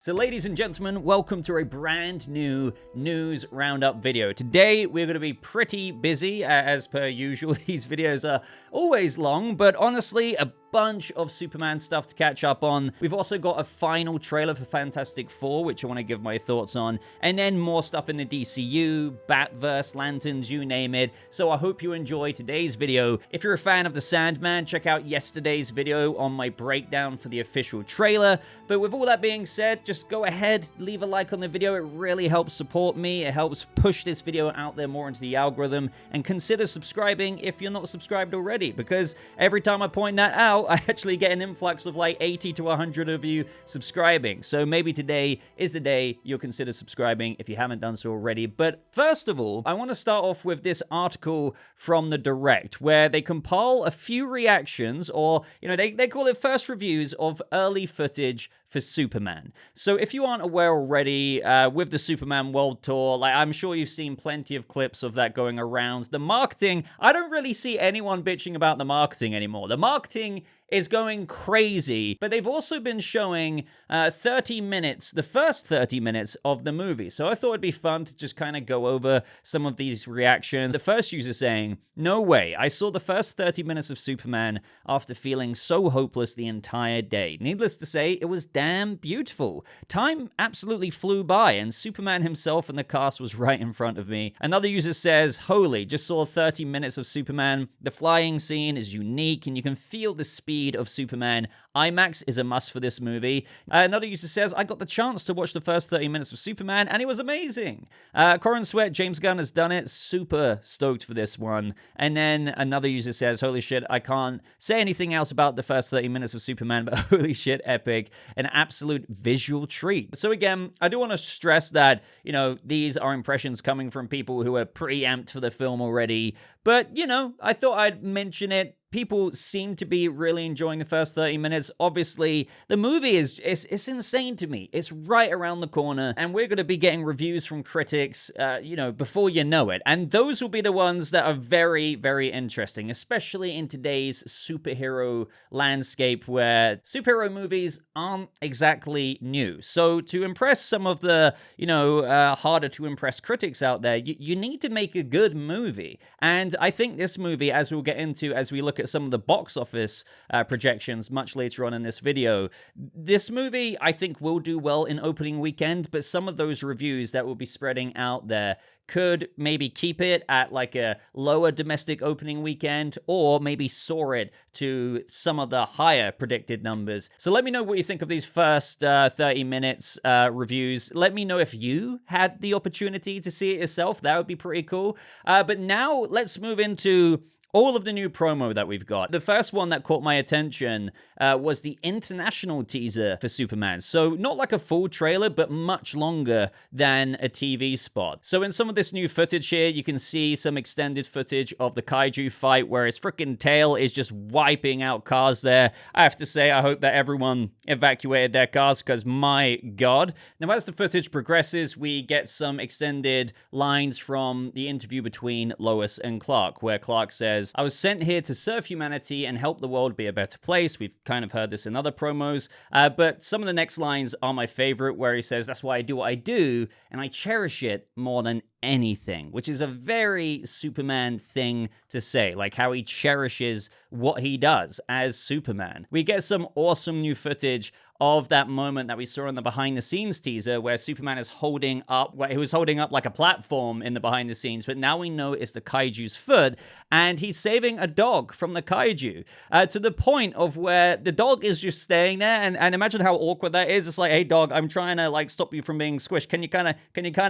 So ladies and gentlemen, welcome to a brand new news roundup video. Today we're going to be pretty busy as per usual. These videos are always long, but honestly a bunch of Superman stuff to catch up on. We've also got a final trailer for Fantastic Four, which I want to give my thoughts on, and then more stuff in the DCU, Batverse, Lanterns, you name it. So I hope you enjoy today's video. If you're a fan of the Sandman, check out yesterday's video on my breakdown for the official trailer. But with all that being said, just go ahead, leave a like on the video. It really helps support me. It helps push this video out there more into the algorithm, and consider subscribing if you're not subscribed already, because every time I point that out, I actually get an influx of like 80 to 100 of you subscribing. So maybe today is the day you'll consider subscribing if you haven't done so already. But first of all, I want to start off with this article from the Direct, where they compile a few reactions, or, you know, they call it first reviews of early footage for Superman. So if you aren't aware already, with the Superman World Tour, like I'm sure you've seen plenty of clips of that going around. The marketing, I don't really see anyone bitching about the marketing anymore. The marketing is going crazy, but they've also been showing 30 minutes, the first 30 minutes of the movie. So I thought it'd be fun to just kind of go over some of these reactions. The first user saying, "No way, I saw the first 30 minutes of Superman after feeling so hopeless the entire day. Needless to say, it was damn beautiful. Time absolutely flew by, and Superman himself and the cast was right in front of me." Another user says, "Holy, just saw 30 minutes of Superman. The flying scene is unique, and you can feel the speed of Superman. IMAX is a must for this movie." Another user says, "I got the chance to watch the first 30 minutes of Superman, and it was amazing." Corenswet, James Gunn has done it. Super stoked for this one. And then another user says, "Holy shit, I can't say anything else about the first 30 minutes of Superman, but holy shit, epic. An absolute visual treat." So again, I do want to stress that, you know, these are impressions coming from people who are pretty amped for the film already. But, you know, I thought I'd mention it. People seem to be really enjoying the first 30 minutes. Obviously, the movie is it's insane to me. It's right around the corner, and we're going to be getting reviews from critics, you know, before you know it. And those will be the ones that are very, very interesting, especially in today's superhero landscape, where superhero movies aren't exactly new. So to impress some of the, you know, harder to impress critics out there, you need to make a good movie. And I think this movie, as we'll get into as we look at some of the box office projections much later on in this video, this movie I think will do well in opening weekend, but some of those reviews that will be spreading out there could maybe keep it at like a lower domestic opening weekend, or maybe soar it to some of the higher predicted numbers. So let me know what you think of these first 30 minutes reviews. Let me know if you had the opportunity to see it yourself. That would be pretty cool. But now let's move into all of the new promo that we've got. The first one that caught my attention was the international teaser for Superman. So not like a full trailer, but much longer than a TV spot. So in some of this new footage here, you can see some extended footage of the kaiju fight where his freaking tail is just wiping out cars there. I have to say, I hope that everyone evacuated their cars, because my God. Now, as the footage progresses, we get some extended lines from the interview between Lois and Clark, where Clark says, "I was sent here to serve humanity and help the world be a better place." We've kind of heard this in other promos, but some of the next lines are my favorite, where he says, "That's why I do what I do, and I cherish it more than anything," which is a very Superman thing to say, like how he cherishes what he does as Superman. We get some awesome new footage of that moment that we saw in the behind the scenes teaser, where Superman is holding up, he was holding up like a platform in the behind the scenes, but now we know it's the kaiju's foot, and he's saving a dog from the kaiju, to the point of where the dog is just staying there, and imagine how awkward that is. It's like, "Hey dog, I'm trying to like stop you from being squished. Can you kind of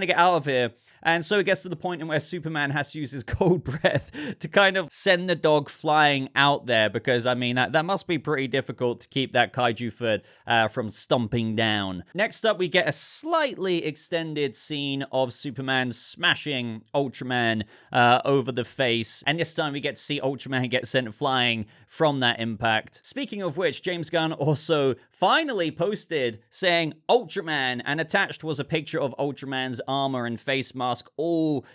get out of here?" And so it gets to the point in where Superman has to use his cold breath to kind of send the dog flying out there, because I mean that must be pretty difficult to keep that kaiju foot from stomping down. Next up, we get a slightly extended scene of Superman smashing Ultraman over the face, and this time we get to see Ultraman get sent flying from that impact. Speaking of which, James Gunn also finally posted saying Ultraman, and attached was a picture of Ultraman's armor and face mask all,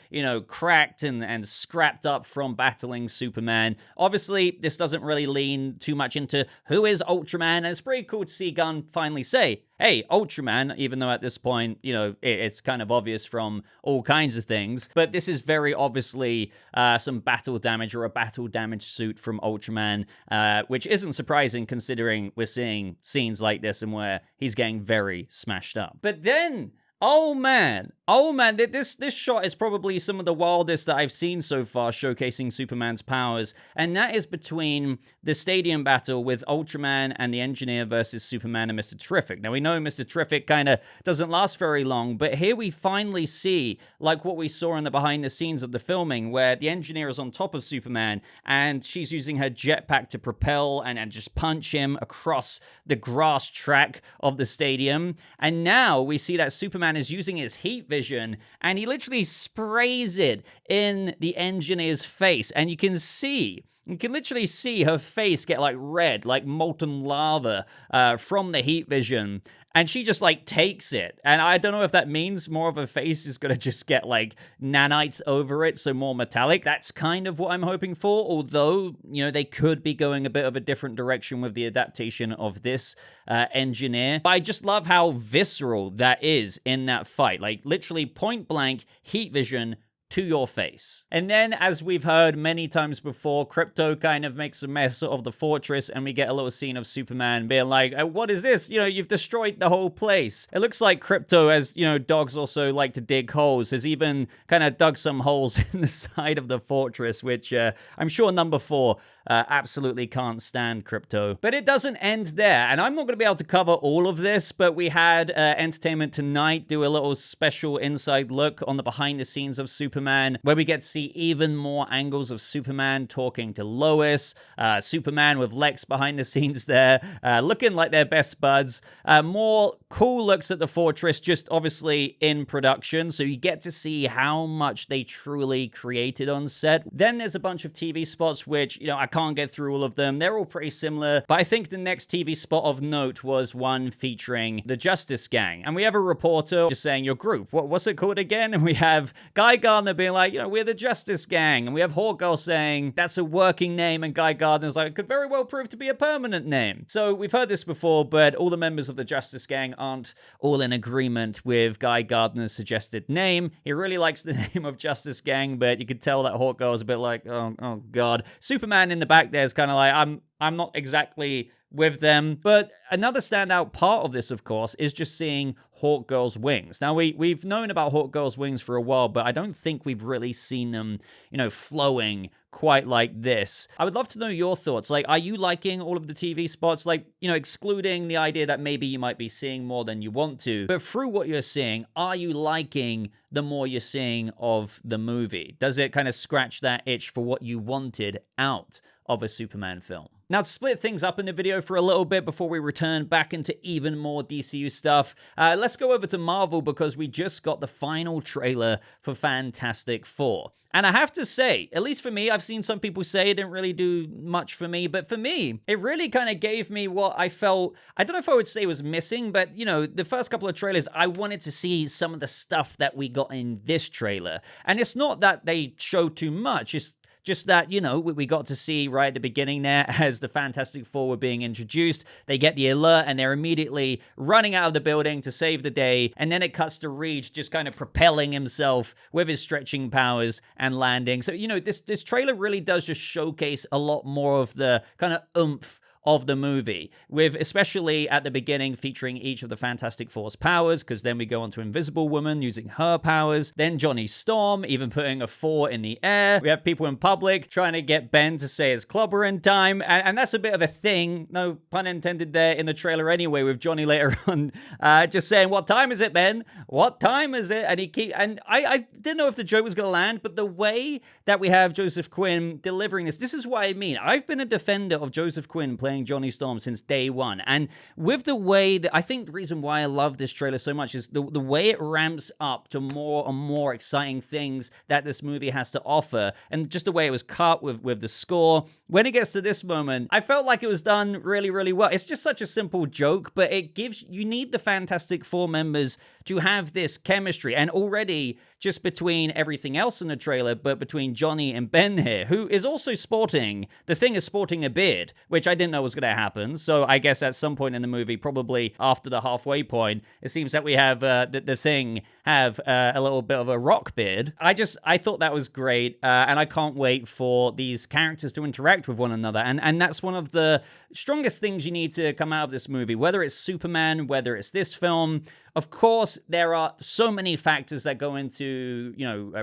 cracked and scrapped up from battling Superman. Obviously, this doesn't really lean too much into who is Ultraman, and it's pretty cool to see Gunn finally say, hey, Ultraman, even though at this point, it's kind of obvious from all kinds of things. But this is very obviously some battle damage or a battle damage suit from Ultraman, which isn't surprising considering we're seeing scenes like this and where he's getting very smashed up. But then, oh man, this shot is probably some of the wildest that I've seen so far, showcasing Superman's powers, and that is between the stadium battle with Ultraman and the Engineer versus Superman and Mr. Terrific. Now, we know Mr. Terrific kind of doesn't last very long, but here we finally see, like what we saw in the behind the scenes of the filming, where the Engineer is on top of Superman, and she's using her jetpack to propel and just punch him across the grass track of the stadium, and now we see that Superman is using his heat vision, and he literally sprays it in the Engineer's face, and you can literally see her face get like red, like molten lava from the heat vision, and she just like takes it. And I don't know if that means more of her face is gonna just get like nanites over it, so more metallic. That's kind of what I'm hoping for, although, they could be going a bit of a different direction with the adaptation of this Engineer. But I just love how visceral that is in that fight. Like, literally point blank heat vision to your face. And then, as we've heard many times before, Krypto kind of makes a mess of the fortress, and we get a little scene of Superman being like, what is this? You've destroyed the whole place. It looks like Krypto, as, dogs also like to dig holes, has even kind of dug some holes in the side of the fortress, which I'm sure number 4 absolutely can't stand Krypto. But it doesn't end there, and I'm not going to be able to cover all of this, but we had Entertainment Tonight do a little special inside look on the behind the scenes of Superman, where we get to see even more angles of Superman talking to Lois, Superman with Lex behind the scenes there, looking like they're best buds, more cool looks at the fortress, just obviously in production, so you get to see how much they truly created on set. Then there's a bunch of TV spots, which, I can't get through all of them. They're all pretty similar, but I think the next TV spot of note was one featuring the Justice Gang. And we have a reporter just saying, your group, what's it called again? And we have Guy Gardner being like, we're the Justice Gang. And we have Hawkgirl saying, that's a working name. And Guy Gardner's like, it could very well prove to be a permanent name. So we've heard this before, but all the members of the Justice Gang aren't all in agreement with Guy Gardner's suggested name. He really likes the name of Justice Gang, but you could tell that Hawkgirl is a bit like, oh God. Superman in the back there is kind of like, I'm not exactly with them. But another standout part of this, of course, is just seeing Hawkgirl's wings. Now, we've known about Hawkgirl's wings for a while, but I don't think we've really seen them, flowing quite like this. I would love to know your thoughts. Like, are you liking all of the TV spots? Like, excluding the idea that maybe you might be seeing more than you want to, but through what you're seeing, are you liking the more you're seeing of the movie? Does it kind of scratch that itch for what you wanted out of a Superman film? Now, to split things up in the video for a little bit before we return back into even more DCU stuff, let's go over to Marvel, because we just got the final trailer for Fantastic Four. And I have to say, at least for me, I've seen some people say it didn't really do much for me, but for me, it really kind of gave me what I felt, I don't know if I would say was missing, but, the first couple of trailers, I wanted to see some of the stuff that we got in this trailer. And it's not that they show too much, it's just that, we got to see right at the beginning there, as the Fantastic Four were being introduced, they get the alert and they're immediately running out of the building to save the day. And then it cuts to Reeves just kind of propelling himself with his stretching powers and landing. So, this trailer really does just showcase a lot more of the kind of oomph of the movie, with especially at the beginning featuring each of the Fantastic Four's powers, because then we go on to Invisible Woman using her powers, then Johnny Storm even putting a 4 in the air. We have people in public trying to get Ben to say his clobber in time, and that's a bit of a thing, no pun intended there, in the trailer anyway, with Johnny later on just saying, what time is it, Ben? What time is it? And I didn't know if the joke was going to land, but the way that we have Joseph Quinn delivering this is what I mean. I've been a defender of Joseph Quinn playing playing Johnny Storm since day one. And with the way that, I think the reason why I love this trailer so much is the way it ramps up to more and more exciting things that this movie has to offer, and just the way it was cut with the score. When it gets to this moment, I felt like it was done really, really well. It's just such a simple joke, but it gives, you need the Fantastic Four members to have this chemistry. And already, just between everything else in the trailer, but between Johnny and Ben here, who is also sporting, the Thing is sporting a beard, which I didn't know was going to happen. So I guess at some point in the movie, probably after the halfway point, it seems that we have the Thing have a little bit of a rock beard. I thought that was great, and I can't wait for these characters to interact with one another. And that's one of the strongest things you need to come out of this movie, whether it's Superman, whether it's this film. Of course, there are so many factors that go into,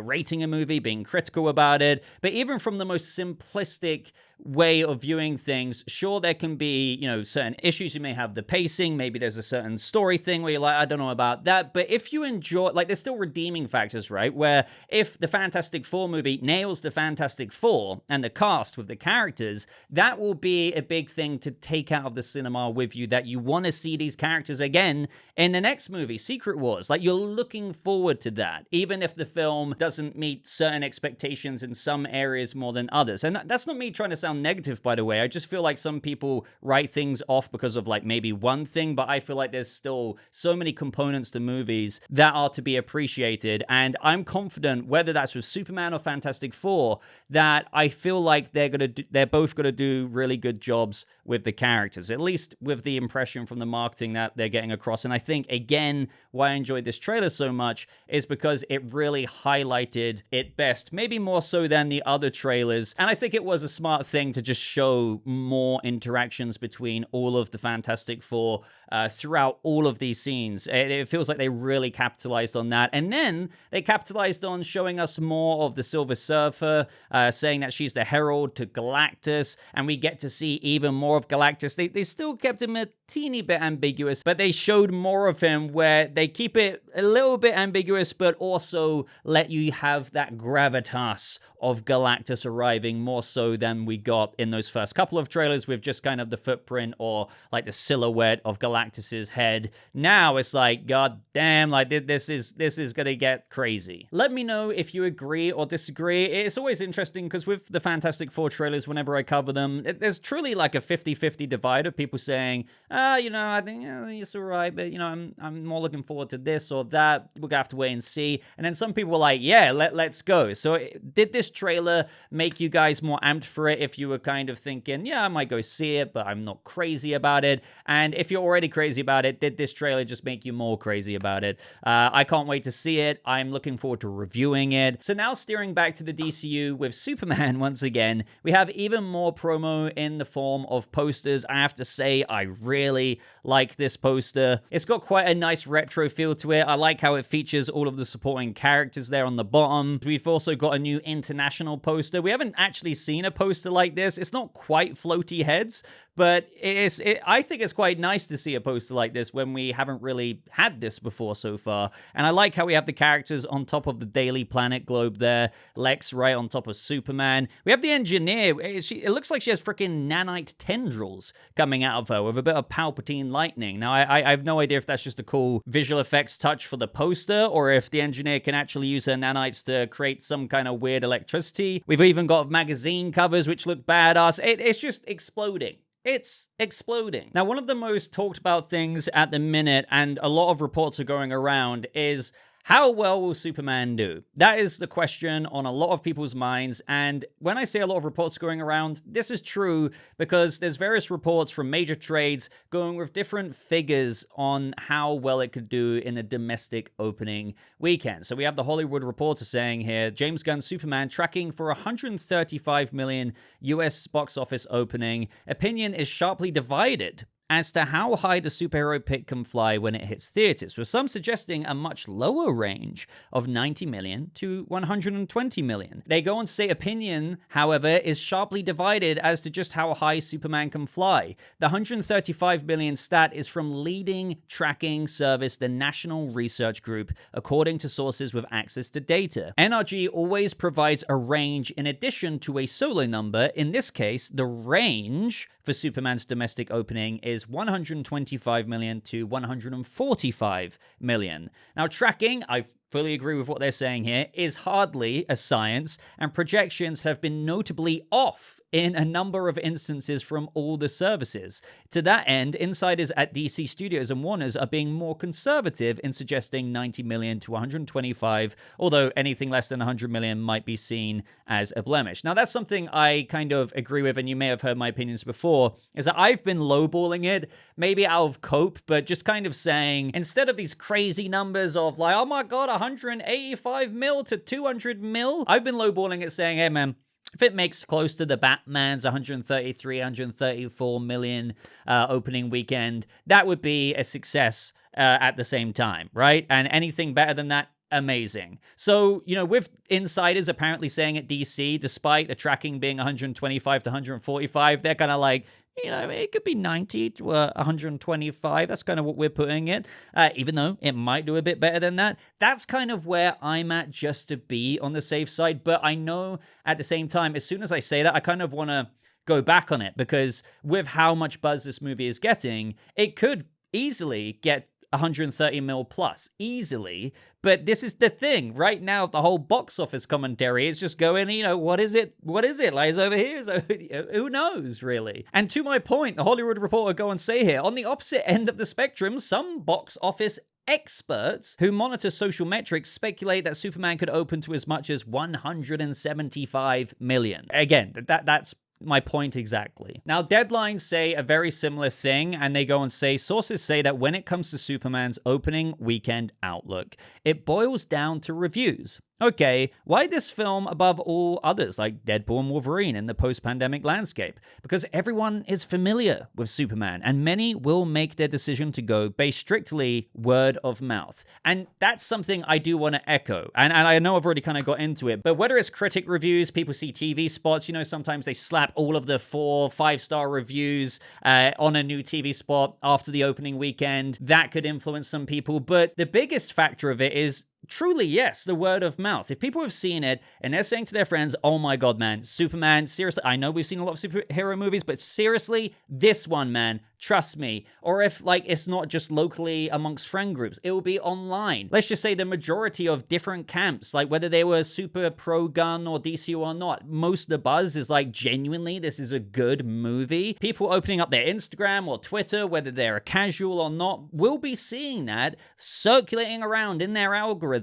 rating a movie, being critical about it. But even from the most simplistic way of viewing things, sure, there can be, certain issues. You may have the pacing. Maybe there's a certain story thing where you're like, I don't know about that. But if you enjoy, there's still redeeming factors, right? Where if the Fantastic Four movie nails the Fantastic Four and the cast with the characters, that will be a big thing to take out of the cinema with you, that you want to see these characters again in the next movie, Secret Wars. You're looking forward to that, even if the film doesn't meet certain expectations in some areas more than others. And that's not me trying to sound negative, by the way. I just feel like some people write things off because of maybe one thing, but I feel like there's still so many components to movies that are to be appreciated. And I'm confident, whether that's with Superman or Fantastic Four, that I feel like they're both going to do really good jobs with the characters, at least with the impression from the marketing that they're getting across. And I think, again, why I enjoyed this trailer so much is because it really highlighted it best, maybe more so than the other trailers. And I think it was a smart thing to just show more interactions between all of the Fantastic Four throughout all of these scenes. It feels like they really capitalized on that. And then they capitalized on showing us more of the Silver Surfer, saying that she's the herald to Galactus, and we get to see even more of Galactus. They still kept him a teeny bit ambiguous, but they showed more of him where they keep it a little bit ambiguous, but also let you have that gravitas of Galactus arriving more so than we got in those first couple of trailers with just kind of the footprint or the silhouette of Galactus's head. Now it's god damn, this is gonna get crazy. Let me know if you agree or disagree. It's always interesting because with the Fantastic Four trailers, whenever I cover them, there's truly a 50-50 divide of people saying, I think it's all right, but I'm more looking forward to this or that. We're gonna have to wait and see. And then some people were like, yeah, let's go. So did this trailer make you guys more amped for it if you were kind of thinking, yeah, I might go see it, but I'm not crazy about it? And if you're already crazy about it, did this trailer just make you more crazy about it? I can't wait to see it. I'm looking forward to reviewing it. So now steering back to the DCU with Superman once again, we have even more promo in the form of posters. I have to say, I really like this poster. It's got quite a nice retro feel to it. I like how it features all of the supporting characters there on the bottom. We've also got a new international poster. We haven't actually seen a poster like this. It's not quite floaty heads, but I think it's quite nice to see a poster like this when we haven't really had this before so far. And I like how we have the characters on top of the Daily Planet globe there. Lex right on top of Superman. We have the Engineer. It looks like she has freaking nanite tendrils coming out of her with a bit of Palpatine lightning. Now, I have no idea if that's just a cool visual effects touch for the poster or if the Engineer can actually use her nanites to create some kind of weird electricity. We've even got magazine covers which look badass. It's just exploding. It's exploding. Now, one of the most talked about things at the minute, and a lot of reports are going around, is how well will Superman do? That is the question on a lot of people's minds. And when I say a lot of reports going around, this is true because there's various reports from major trades going with different figures on how well it could do in the domestic opening weekend. So we have the Hollywood Reporter saying here, James Gunn Superman tracking for 135 million US box office opening. Opinion is sharply divided as to how high the superhero pick can fly when it hits theaters, with some suggesting a much lower range of 90 million to 120 million. They go on to say opinion, however, is sharply divided as to just how high Superman can fly. The 135 million stat is from leading tracking service, the National Research Group, according to sources with access to data. NRG always provides a range in addition to a solo number. In this case, the range for Superman's domestic opening is 125 million to 145 million. Now, tracking, I fully agree with what they're saying here, is hardly a science, and projections have been notably off in a number of instances from all the services. To that end, insiders at DC Studios and Warner's are being more conservative in suggesting 90 million to 125, although anything less than 100 million might be seen as a blemish. Now, that's something I kind of agree with, and you may have heard my opinions before, is that I've been lowballing it, maybe out of cope, but just kind of saying, instead of these crazy numbers of like, oh my god, 185 mil to 200 mil, I've been lowballing it saying, hey man, if it makes close to the Batman's 133, 134 million opening weekend, that would be a success at the same time, right? And anything better than that, amazing. So, you know, with insiders apparently saying at DC, despite the tracking being 125 to 145, they're kind of like, you know, it could be 90 to 125. That's kind of what we're putting it. Even though it might do a bit better than that. That's kind of where I'm at, just to be on the safe side. But I know at the same time, as soon as I say that, I kind of want to go back on it, because with how much buzz this movie is getting, it could easily get 130 mil plus, easily. But this is the thing. Right now, the whole box office commentary is just going, you know, what is it? What is it? Like, it's over here. So, who knows, really? And to my point, the Hollywood Reporter go and say here, on the opposite end of the spectrum, some box office experts who monitor social metrics speculate that Superman could open to as much as 175 million. Again, that's my point exactly. Now, Deadline say a very similar thing, and they go and say, sources say that when it comes to Superman's opening weekend outlook, it boils down to reviews. Okay, why this film above all others like Deadpool and Wolverine in the post-pandemic landscape? Because everyone is familiar with Superman, and many will make their decision to go based strictly word of mouth. And that's something I do want to echo. And I know I've already kind of got into it, but whether it's critic reviews, people see TV spots, you know, sometimes they slap all of the 4-5-star reviews on a new TV spot after the opening weekend. That could influence some people, but the biggest factor of it is truly, yes, the word of mouth. If people have seen it and they're saying to their friends, oh my god, man, Superman, seriously, I know we've seen a lot of superhero movies, but seriously, this one, man, trust me. Or if, like, it's not just locally amongst friend groups, it will be online. Let's just say the majority of different camps, like whether they were super pro Gunn or DCU or not, most of the buzz is like, genuinely, this is a good movie. People opening up their Instagram or Twitter, whether they're a casual or not, will be seeing that circulating around in their algorithms,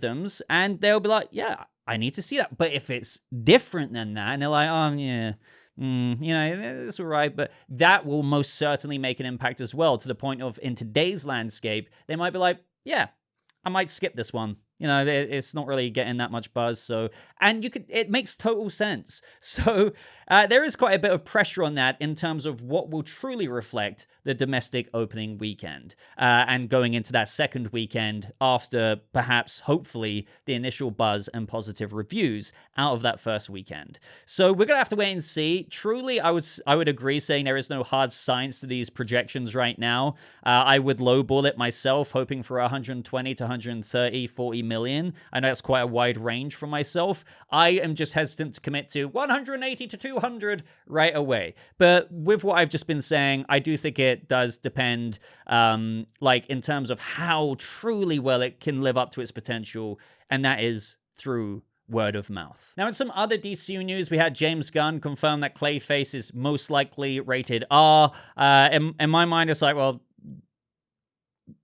and they'll be like, yeah, I need to see that. But if it's different than that, and they're like, oh, yeah, you know, it's all right, but that will most certainly make an impact as well, to the point of, in today's landscape, they might be like, yeah, I might skip this one. You know, it's not really getting that much buzz. So, and it makes total sense. So there is quite a bit of pressure on that in terms of what will truly reflect the domestic opening weekend and going into that second weekend after perhaps, hopefully, the initial buzz and positive reviews out of that first weekend. So we're going to have to wait and see. Truly, I would agree saying there is no hard science to these projections right now. I would lowball it myself, hoping for 120 to 130, 40 million. I know that's quite a wide range for myself. I am just hesitant to commit to 180 to 200 right away. But with what I've just been saying, I do think it does depend, like in terms of how truly well it can live up to its potential, and that is through word of mouth. Now, in some other DCU news, we had James Gunn confirm that Clayface is most likely rated R. In my mind, it's like, well,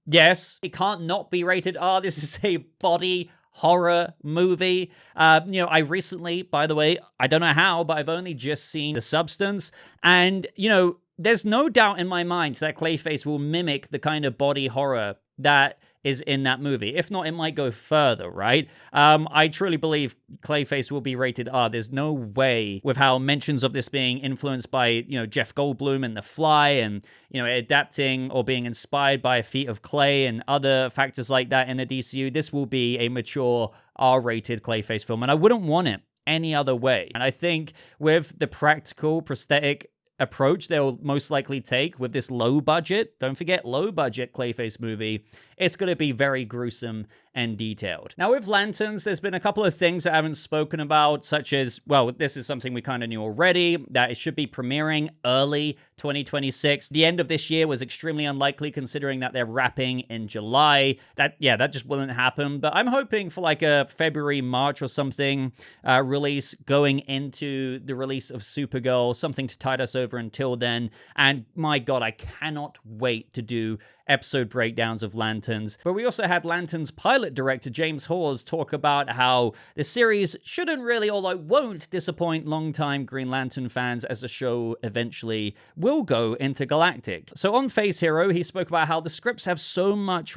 yes, it can't not be rated R. This is a body horror movie. You know, I recently, by the way, I don't know how, but I've only just seen The Substance, and, you know, there's no doubt in my mind that Clayface will mimic the kind of body horror that is in that movie. If not, it might go further, right? I truly believe Clayface will be rated R. There's no way, with how mentions of this being influenced by, Jeff Goldblum and The Fly, and, adapting or being inspired by a feat of clay and other factors like that in the DCU, this will be a mature R-rated Clayface film, and I wouldn't want it any other way. And I think with the practical prosthetic approach they'll most likely take with this low budget, don't forget low budget Clayface movie, it's going to be very gruesome and detailed. Now with Lanterns, there's been a couple of things I haven't spoken about, such as, well, this is something we kind of knew already, that it should be premiering early 2026. The end of this year was extremely unlikely considering that they're wrapping in July. That just wouldn't happen, but I'm hoping for like a February, March or something release going into the release of Supergirl, something to tide us over until then. And my God, I cannot wait to do episode breakdowns of Lanterns. But we also had Lanterns pilot director James Hawes talk about how the series shouldn't really, or like won't disappoint longtime Green Lantern fans, as the show eventually will go intergalactic. So on Phase Hero, he spoke about how the scripts have so much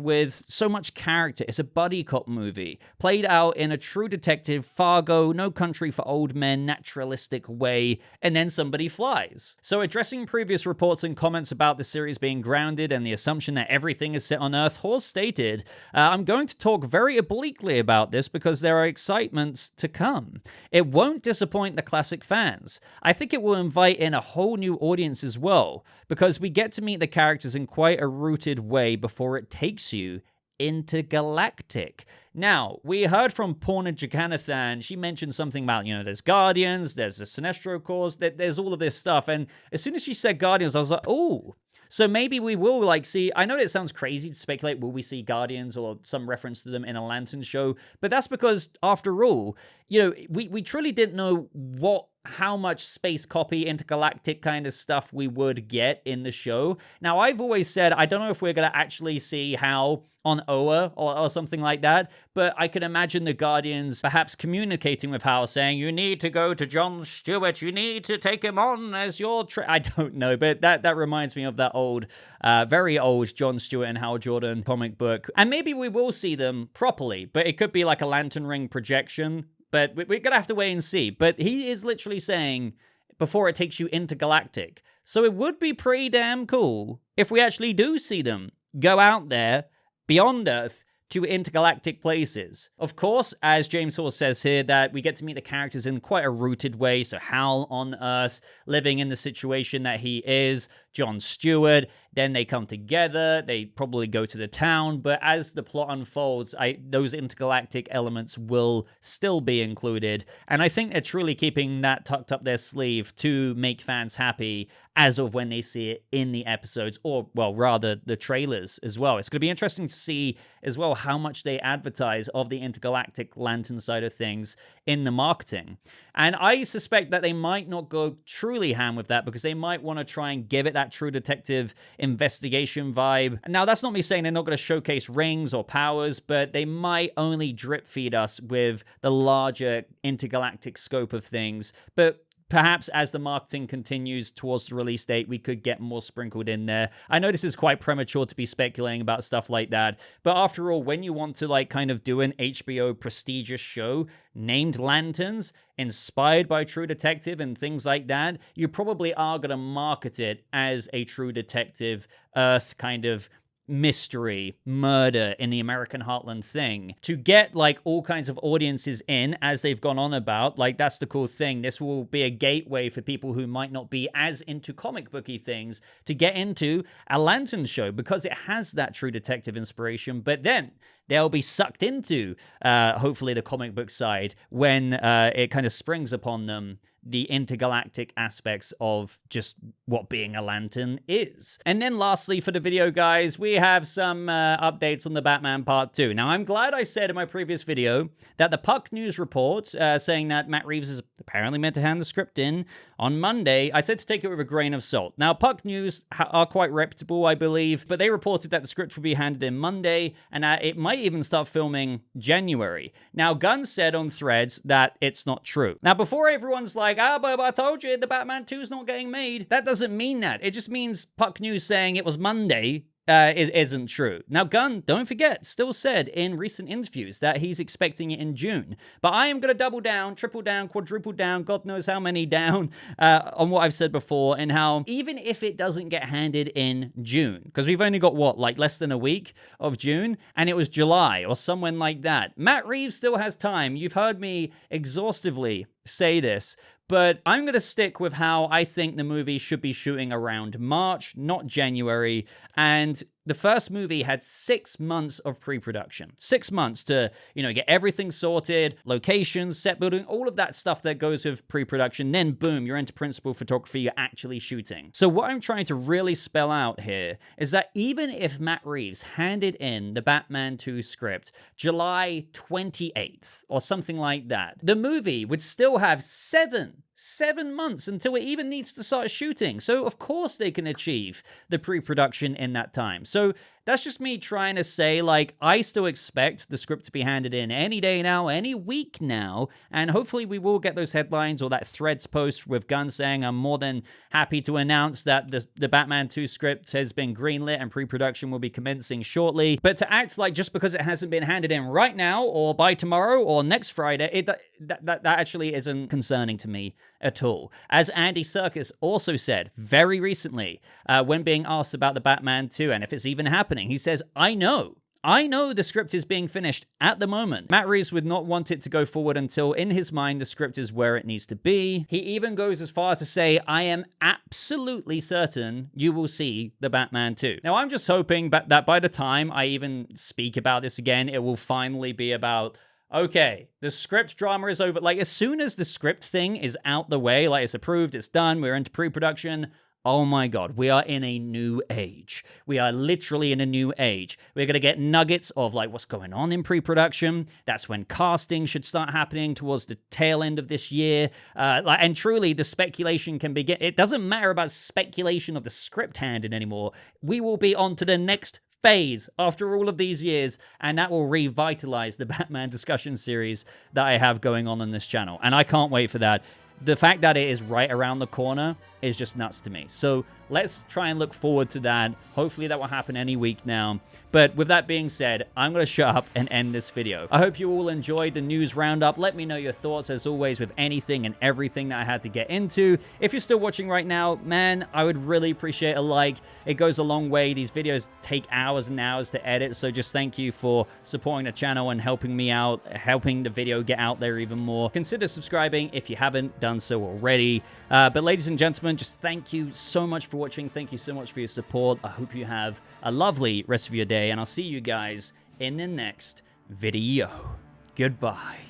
character. It's a buddy cop movie played out in a True Detective, Fargo, No Country for Old Men, naturalistic way, and then somebody flies. So addressing previous reports and comments about the series being grounded and the assumption that everything is set on Earth, Hawes stated, I'm going to talk very obliquely about this because there are excitements to come. It won't disappoint the classic fans. I think it will invite in a whole new audience as well, because we get to meet the characters in quite a rooted way before it takes you intergalactic. Now, we heard from Porna Jaganathan. She mentioned something about, there's Guardians, there's the Sinestro Corps, there's all of this stuff. And as soon as she said Guardians, I was like, oh, so maybe we will see, I know it sounds crazy to speculate, will we see Guardians or some reference to them in a Lantern show? But that's because, after all, we truly didn't know how much space copy intergalactic kind of stuff we would get in the show. Now, I've always said, I don't know if we're going to actually see Hal on Oa or something like that, but I can imagine the Guardians perhaps communicating with Hal, saying, you need to go to John Stewart, you need to take him on as your I don't know, but that reminds me of that old, very old John Stewart and Hal Jordan comic book. And maybe we will see them properly, but it could be like a lantern ring projection. But we're going to have to wait and see. But he is literally saying, before it takes you intergalactic. So it would be pretty damn cool if we actually do see them go out there, beyond Earth, to intergalactic places. Of course, as James Hawes says here, that we get to meet the characters in quite a rooted way. So Hal on Earth, living in the situation that he is, John Stewart, then they come together, they probably go to the town, but as the plot unfolds, those intergalactic elements will still be included, and I think they're truly keeping that tucked up their sleeve to make fans happy as of when they see it in the episodes, or, well, rather, the trailers as well. It's going to be interesting to see as well how much they advertise of the intergalactic Lantern side of things in the marketing. And I suspect that they might not go truly ham with that because they might want to try and give it that True Detective investigation vibe. Now, that's not me saying they're not going to showcase rings or powers, but they might only drip feed us with the larger intergalactic scope of things. But perhaps as the marketing continues towards the release date, we could get more sprinkled in there. I know this is quite premature to be speculating about stuff like that, but after all, when you want to kind of do an HBO prestigious show named Lanterns, inspired by True Detective and things like that, you probably are going to market it as a True Detective Earth kind of mystery, murder in the American Heartland thing, to get all kinds of audiences in as they've gone on about. That's the cool thing. This will be a gateway for people who might not be as into comic booky things to get into a Lantern show because it has that True Detective inspiration, but then they'll be sucked into hopefully the comic book side when it kind of springs upon them the intergalactic aspects of just what being a Lantern is. And then lastly for the video, guys, we have some updates on the Batman Part 2. Now, I'm glad I said in my previous video that the Puck News report saying that Matt Reeves is apparently meant to hand the script in on Monday, I said to take it with a grain of salt. Now, Puck News are quite reputable, I believe, but they reported that the script will be handed in Monday and that it might even start filming January. Now, Gunn said on Threads that it's not true. Now, before everyone's like, Bob, I told you the Batman 2 is not getting made, that doesn't mean that. It just means Puck News saying it was Monday isn't true. Now, Gunn, don't forget, still said in recent interviews that he's expecting it in June. But I am going to double down, triple down, quadruple down, God knows how many down on what I've said before, and how even if it doesn't get handed in June, because we've only got, what, like less than a week of June, and it was July or somewhere like that. Matt Reeves still has time. You've heard me exhaustively say this, but I'm going to stick with how I think the movie should be shooting around March, not January. And the first movie had 6 months of pre-production. 6 months to, get everything sorted, locations, set building, all of that stuff that goes with pre-production. Then, boom, you're into principal photography, you're actually shooting. So what I'm trying to really spell out here is that even if Matt Reeves handed in the Batman 2 script July 28th or something like that, the movie would still have 7 months until it even needs to start shooting. So of course they can achieve the pre-production in that time. So that's just me trying to say, like, I still expect the script to be handed in any day now, any week now, and hopefully we will get those headlines or that Threads post with Gunn saying, I'm more than happy to announce that the Batman 2 script has been greenlit and pre-production will be commencing shortly. But to act like just because it hasn't been handed in right now or by tomorrow or next Friday, that actually isn't concerning to me at all. As Andy Serkis also said very recently when being asked about the Batman 2 and if it's even happening, he says, I know the script is being finished at the moment. Matt Reeves would not want it to go forward until, in his mind, the script is where it needs to be. He even goes as far to say, I am absolutely certain you will see the Batman 2. Now, I'm just hoping that by the time I even speak about this again, it will finally be about, okay, the script drama is over. Like, as soon as the script thing is out the way, like it's approved, it's done, we're into pre-production, oh my God, we are in a new age. We are literally in a new age. We're going to get nuggets of like what's going on in pre-production. That's when casting should start happening towards the tail end of this year. And truly, the speculation can begin. It doesn't matter about speculation of the script handed anymore. We will be on to the next phase after all of these years, and that will revitalize the Batman discussion series that I have going on this channel. And I can't wait for that. The fact that it is right around the corner is just nuts to me. So let's try and look forward to that. Hopefully that will happen any week now. But with that being said, I'm going to shut up and end this video. I hope you all enjoyed the news roundup. Let me know your thoughts, as always, with anything and everything that I had to get into. If you're still watching right now, man, I would really appreciate a like. It goes a long way. These videos take hours and hours to edit, so just thank you for supporting the channel and helping me out, helping the video get out there even more. Consider subscribing if you haven't done so already. But ladies and gentlemen, just thank you so much for watching. Thank you so much for your support. I hope you have a lovely rest of your day, and I'll see you guys in the next video. Goodbye.